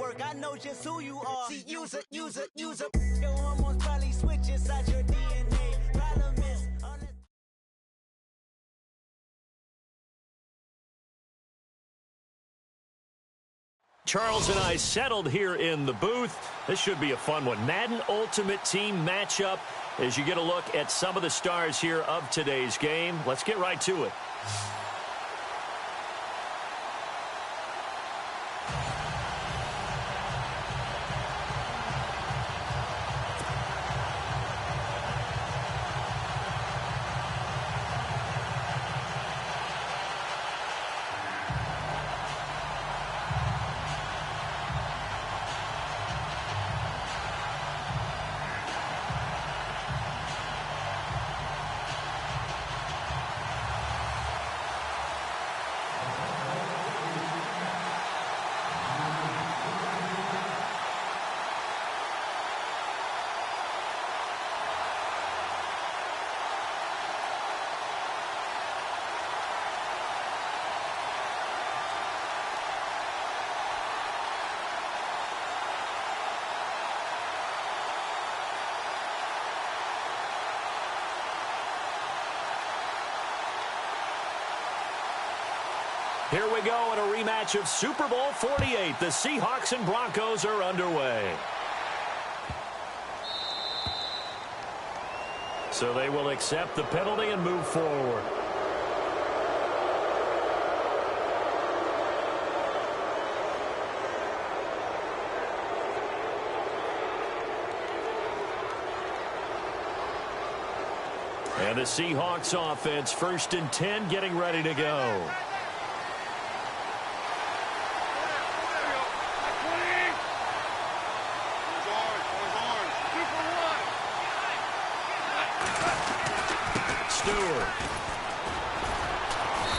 work. I know just who you are. See, use it. Your hormones probably switch inside your DNA. Problem is, Charles and I settled here in the booth. This should be a fun one. Madden Ultimate Team matchup as you get a look at some of the stars here of today's game. Let's get right to it. Here we go in a rematch of Super Bowl 48. The Seahawks and Broncos are underway. So they will accept the penalty and move forward. And the Seahawks offense, 1st and 10, getting ready to go.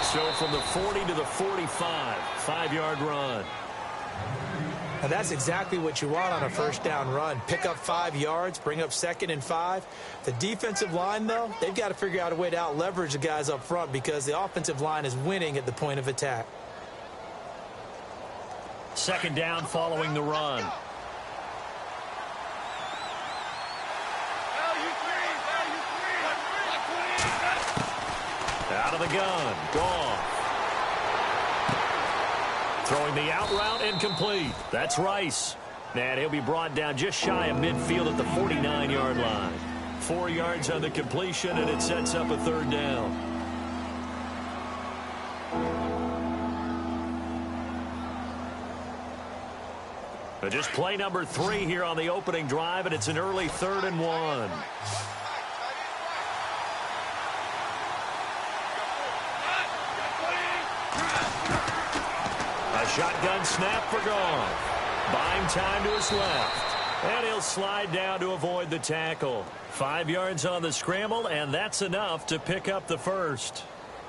So from the 40 to the 45, 5-yard run. Now that's exactly what you want on a first down run. Pick up 5 yards, bring up 2nd and 5. The defensive line, though, they've got to figure out a way to out-leverage the guys up front because the offensive line is winning at the point of attack. 2nd down following the run. Out of the gun, Goff. Throwing the out route incomplete. That's Rice. And he'll be brought down just shy of midfield at the 49-yard line. 4 yards on the completion, and it sets up a 3rd down. But just play number 3 here on the opening drive, and it's an early 3rd and 1. Shotgun snap for Goff. Buying time to his left. And he'll slide down to avoid the tackle. 5 yards on the scramble, and that's enough to pick up the 1st.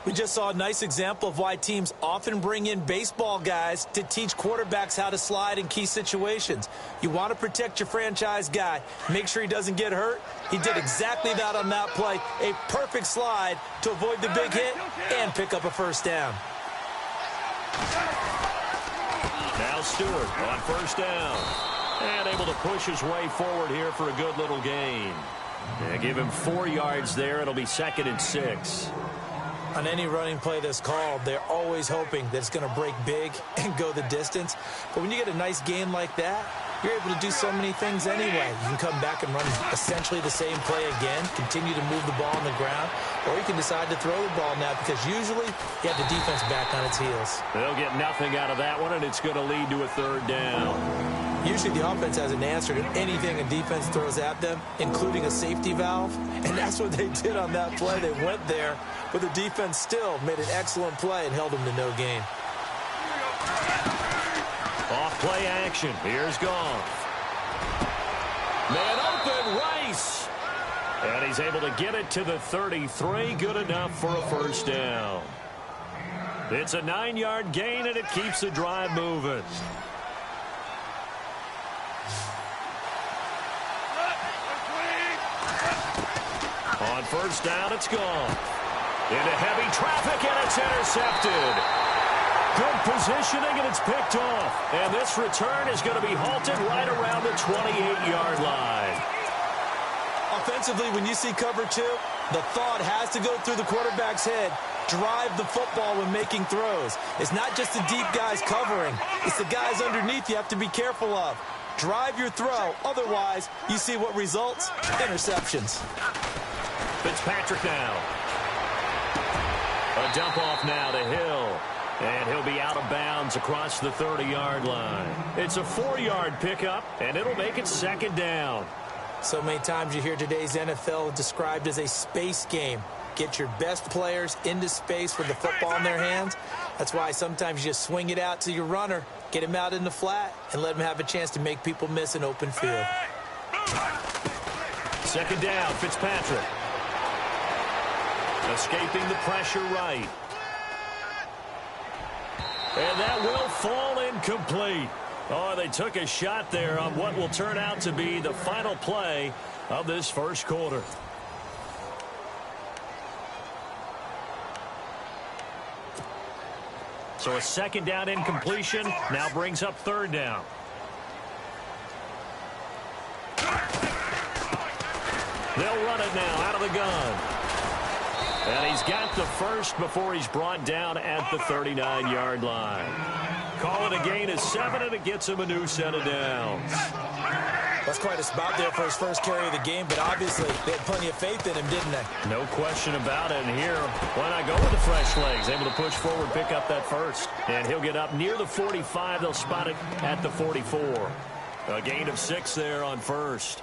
We just saw a nice example of why teams often bring in baseball guys to teach quarterbacks how to slide in key situations. You want to protect your franchise guy. Make sure he doesn't get hurt. He did exactly that on that play. A perfect slide to avoid the big hit and pick up a 1st down. Now Stewart on 1st down. And able to push his way forward here for a good little gain. Yeah, give him 4 yards there. It'll be 2nd and 6. On any running play that's called, they're always hoping that it's going to break big and go the distance. But when you get a nice gain like that, you're able to do so many things anyway. You can come back and run essentially the same play again, continue to move the ball on the ground, or you can decide to throw the ball now because usually you have the defense back on its heels. They'll get nothing out of that one, and it's going to lead to a 3rd down. Usually the offense has an answer to anything a defense throws at them, including a safety valve, and that's what they did on that play. They went there, but the defense still made an excellent play and held them to no gain. Off play action. Here's Goff. Man open, Rice. And he's able to get it to the 33. Good enough for a 1st down. It's a 9-yard gain, and it keeps the drive moving. On 1st down, it's Goff. Into heavy traffic, and it's intercepted. Good positioning, and it's picked off. And this return is going to be halted right around the 28-yard line. Offensively, when you see cover two, the thought has to go through the quarterback's head. Drive the football when making throws. It's not just the deep guys covering. It's the guys underneath you have to be careful of. Drive your throw. Otherwise, you see what results? Interceptions. Fitzpatrick now. A dump off now to Hill. And he'll be out of bounds across the 30-yard line. It's a 4-yard pickup, and it'll make it second down. So many times you hear today's NFL described as a space game. Get your best players into space with the football in their hands. That's why sometimes you just swing it out to your runner, get him out in the flat, and let him have a chance to make people miss an open field. Second down, Fitzpatrick. Escaping the pressure right. And that will fall incomplete. Oh, they took a shot there on what will turn out to be the final play of this first quarter. So a second down incompletion now brings up third down. They'll run it now out of the gun. And he's got the first before he's brought down at the 39-yard line. Call it a gain of 7, and it gets him a new set of downs. That's quite a spot there for his first carry of the game, but obviously they had plenty of faith in him, didn't they? No question about it. And here, why not go with the fresh legs? Able to push forward, pick up that first. And he'll get up near the 45. They'll spot it at the 44. A gain of 6 there on first.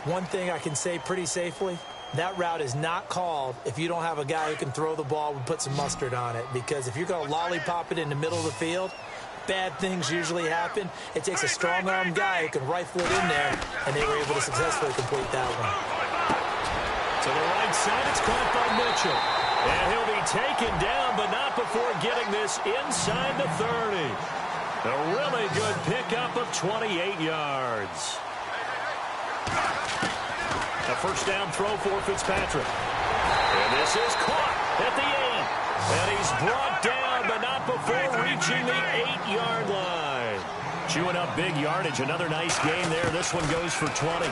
One thing I can say pretty safely, that route is not called if you don't have a guy who can throw the ball and put some mustard on it. Because if you're going to lollipop it in the middle of the field, bad things usually happen. It takes a strong-arm guy who can rifle it in there, and they were able to successfully complete that one. To the right side, it's caught by Mitchell. And he'll be taken down, but not before getting this inside the 30. A really good pickup of 28 yards. A first down throw for Fitzpatrick. And this is caught at the 8. And he's brought down, but not before reaching the 8-yard line. Chewing up big yardage. Another nice gain there. This one goes for 20.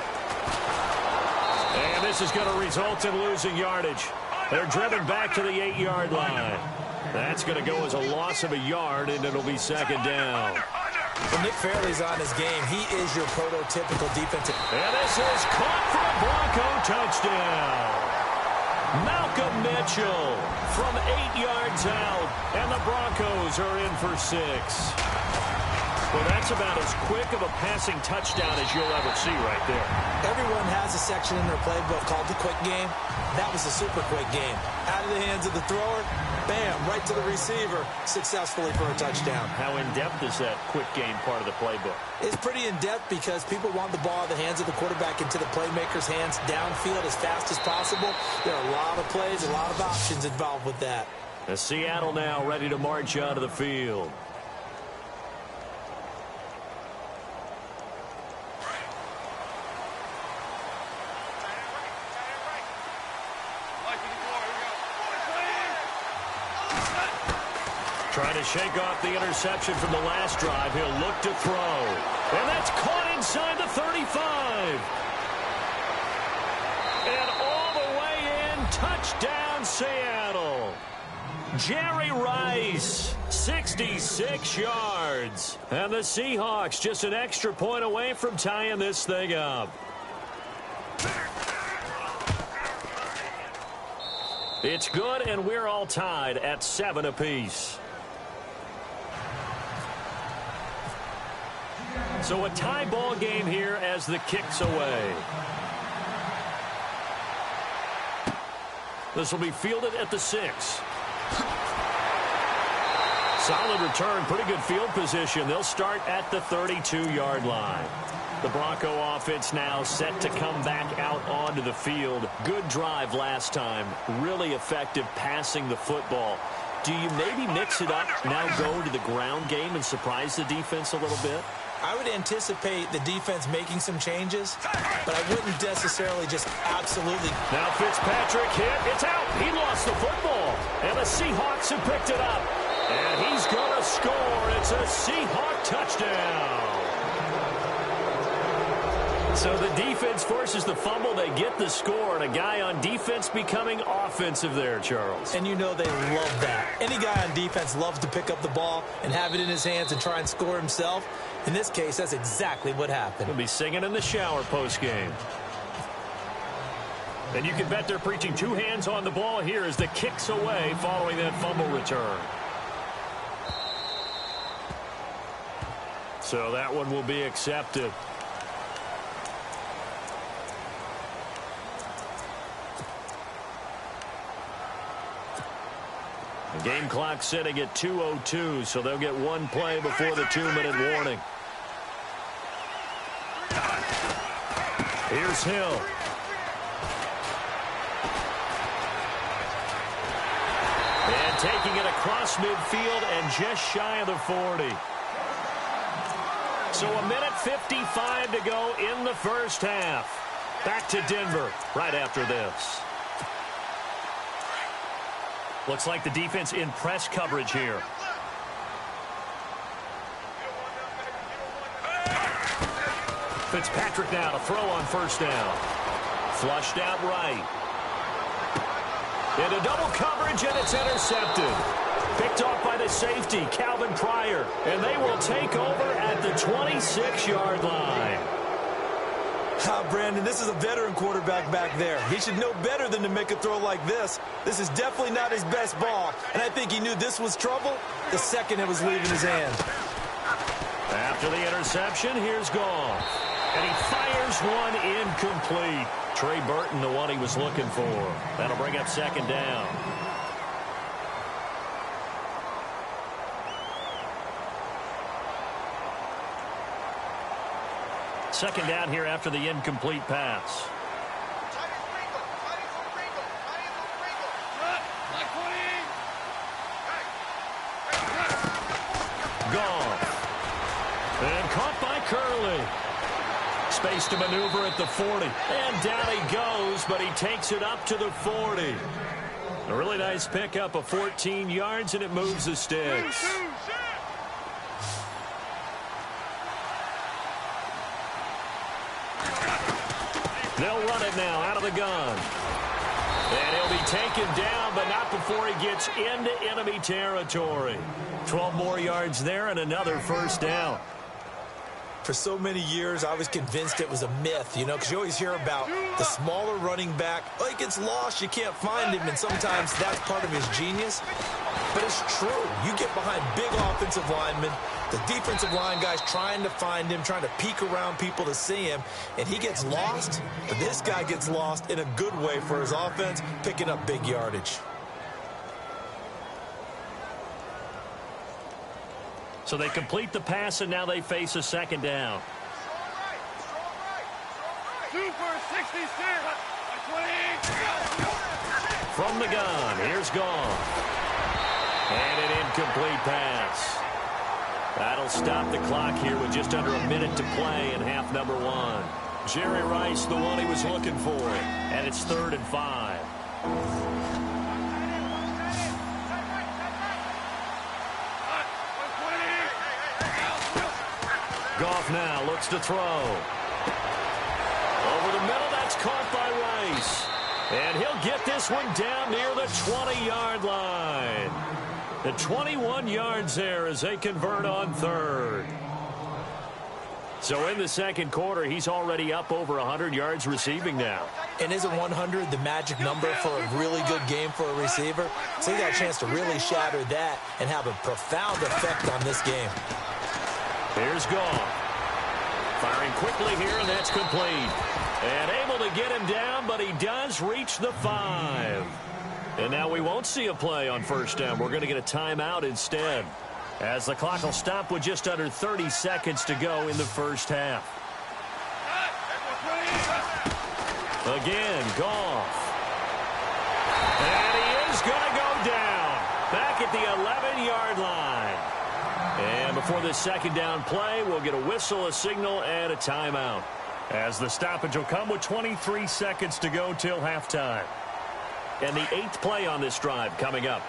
And this is going to result in losing yardage. They're driven back to the 8-yard line. That's going to go as a loss of a yard, and it'll be second down. When Nick Fairley's on his game, he is your prototypical defensive. And this is caught for a Bronco touchdown. Malcolm Mitchell from 8 yards out, and the Broncos are in for 6. Well, that's about as quick of a passing touchdown as you'll ever see right there. Everyone has a section in their playbook called the quick game. That was a super quick game. Out of the hands of the thrower, bam, right to the receiver, successfully for a touchdown. How in-depth is that quick game part of the playbook? It's pretty in-depth because people want the ball out of the hands of the quarterback into the playmaker's hands downfield as fast as possible. There are a lot of plays, a lot of options involved with that. And Seattle now ready to march out of the field. Trying to shake off the interception from the last drive. He'll look to throw. And that's caught inside the 35. And all the way in, touchdown Seattle. Jerry Rice, 66 yards. And the Seahawks just an extra point away from tying this thing up. It's good, and we're all tied at 7 apiece. So a tie ball game here as the kick's away. This will be fielded at the 6. Solid return, pretty good field position. They'll start at the 32-yard line. The Bronco offense now set to come back out onto the field. Good drive last time. Really effective passing the football. Do you maybe mix it up, now go to the ground game and surprise the defense a little bit? I would anticipate the defense making some changes, but I wouldn't necessarily just absolutely. Now Fitzpatrick hit. It's out. He lost the football. And the Seahawks have picked it up. And he's going to score. It's a Seahawk touchdown. So the defense forces the fumble. They get the score, and a guy on defense becoming offensive there, Charles. And you know they love that. Any guy on defense loves to pick up the ball and have it in his hands and try and score himself. In this case, that's exactly what happened. He'll be singing in the shower post-game. And you can bet they're preaching two hands on the ball here as the kick's away following that fumble return. So that one will be accepted. The game clock sitting at 2:02, so they'll get one play before the 2-minute warning. Here's Hill. And taking it across midfield and just shy of the 40. So 1:55 to go in the first half. Back to Denver right after this. Looks like the defense in press coverage here. Fitzpatrick now to throw on first down. Flushed out right. Into double coverage, and it's intercepted. Picked off by the safety, Calvin Pryor. And they will take over at the 26-yard line. Brandon, this is a veteran quarterback back there. He should know better than to make a throw like this. This is definitely not his best ball, and I think he knew this was trouble the second it was leaving his hand. After the interception, here's Goff. And he fires one incomplete. Trey Burton, the one he was looking for. That'll bring up second down. Second down here after the incomplete pass. Goff. And caught by Curley. Space to maneuver at the 40. And down he goes, but he takes it up to the 40. A really nice pickup of 14 yards, and it moves the sticks. They'll run it now out of the gun. And he'll be taken down, but not before he gets into enemy territory. 12 more yards there and another first down. For so many years, I was convinced it was a myth, you know, because you always hear about the smaller running back. Oh, he gets lost, you can't find him, and sometimes that's part of his genius. But it's true. You get behind big offensive linemen, the defensive line guys trying to find him, trying to peek around people to see him, and he gets lost. But this guy gets lost in a good way for his offense, picking up big yardage. So they complete the pass, and now they face a second down. From the gun, here's Goff. And an incomplete pass. That'll stop the clock here with just under a minute to play in half number one. Jerry Rice, the one he was looking for. And it's 3rd and 5. Goff now looks to throw. Over the middle, that's caught by Rice. And he'll get this one down near the 20-yard line. The 21 yards there as they convert on 3rd. So in the second quarter, he's already up over 100 yards receiving now. And isn't 100 the magic number for a really good game for a receiver? So he got a chance to really shatter that and have a profound effect on this game. Here's Goff. Firing quickly here, and that's complete. And able to get him down, but he does reach the 5. And now we won't see a play on first down. We're going to get a timeout instead, as the clock will stop with just under 30 seconds to go in the first half. Again, Goff. And he is going to go down back at the 11-yard line. And before this second down play, we'll get a whistle, a signal, and a timeout, as the stoppage will come with 23 seconds to go till halftime. And the 8th play on this drive coming up.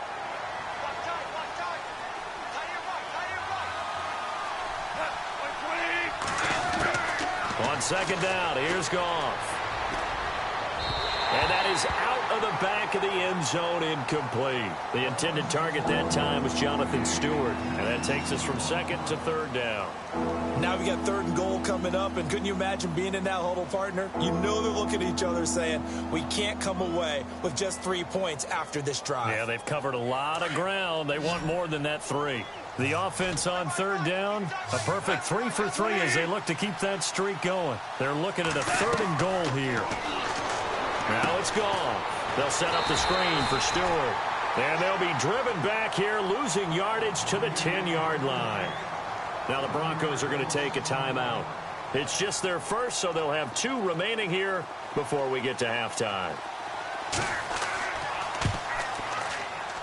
On second down, here's Goff. And that is out of the back of the end zone, incomplete. The intended target that time was Jonathan Stewart. And that takes us from second to third down. Now we got third and goal coming up, and couldn't you imagine being in that huddle, partner? You know they're looking at each other saying, we can't come away with just 3 points after this drive. Yeah, they've covered a lot of ground. They want more than that 3. The offense on third down, a perfect 3 for 3 as they look to keep that streak going. They're looking at a third and goal here. Now it's gone. They'll set up the screen for Stewart. And they'll be driven back here, losing yardage to the 10-yard line. Now the Broncos are going to take a timeout. It's just their first, so they'll have 2 remaining here before we get to halftime.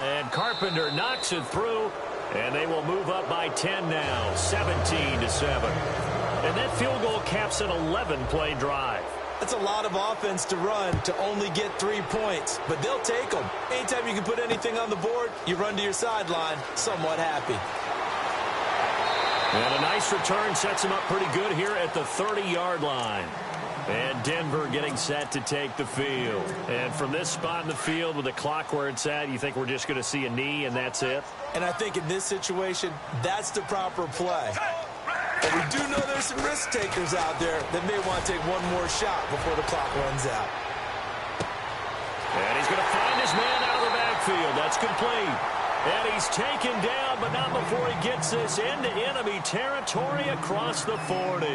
And Carpenter knocks it through, and they will move up by 10 now, 17-7. And that field goal caps an 11-play drive. That's a lot of offense to run to only get 3 points, but they'll take them. Anytime you can put anything on the board, you run to your sideline somewhat happy. And a nice return sets him up pretty good here at the 30-yard line. And Denver getting set to take the field. And from this spot in the field with the clock where it's at, you think we're just going to see a knee and that's it? And I think in this situation, that's the proper play. But we do know there's some risk takers out there that may want to take one more shot before the clock runs out. And he's going to find his man out of the backfield. That's complete. And he's taken down, but not before he gets this into enemy territory across the 40.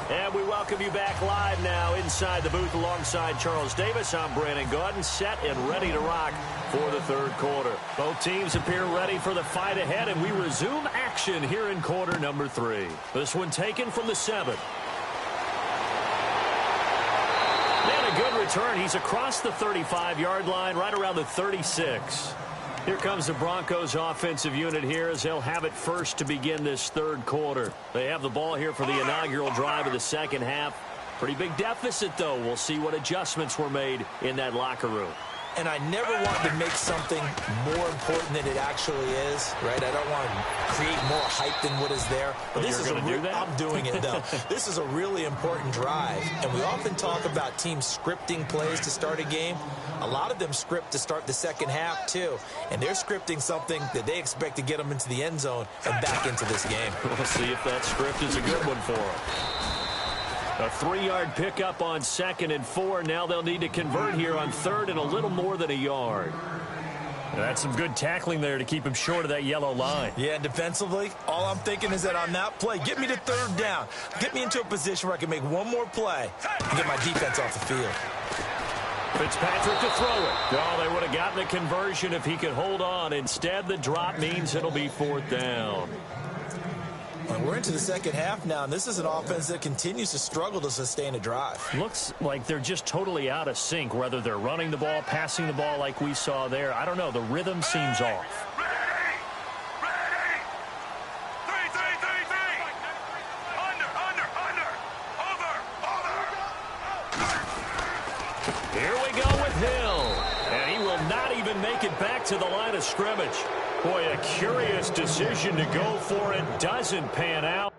And we welcome you back live now inside the booth alongside Charles Davis. I'm Brandon Gaudin, set and ready to rock for the third quarter. Both teams appear ready for the fight ahead, and we resume action here in quarter number 3. This one taken from the 7. And a good return. He's across the 35-yard line, right around the 36. Here comes the Broncos offensive unit here as they'll have it first to begin this third quarter. They have the ball here for the inaugural drive of the second half. Pretty big deficit, though. We'll see what adjustments were made in that locker room. And I never want to make something more important than it actually is, right? I don't want to create more hype than what is there. But this is I'm doing it, though. This is a really important drive. And we often talk about teams scripting plays to start a game. A lot of them script to start the second half, too. And they're scripting something that they expect to get them into the end zone and back into this game. We'll see if that script is a good one for them. A 3-yard pickup on 2nd and 4. Now they'll need to convert here on 3rd and a little more than a yard. That's some good tackling there to keep him short of that yellow line. Yeah, defensively, all I'm thinking is that on that play, get me to 3rd down. Get me into a position where I can make one more play and get my defense off the field. Fitzpatrick to throw it. Oh, they would have gotten the conversion if he could hold on. Instead, the drop means it'll be 4th down. And we're into the second half now, and this is an offense that continues to struggle to sustain a drive. Looks like they're just totally out of sync, whether they're running the ball, passing the ball like we saw there. I don't know. The rhythm seems off. Ready! 3, under, over. Here we go with Hill. And he will not even make it back to the line of scrimmage. Boy, a curious decision to go for it. Doesn't pan out.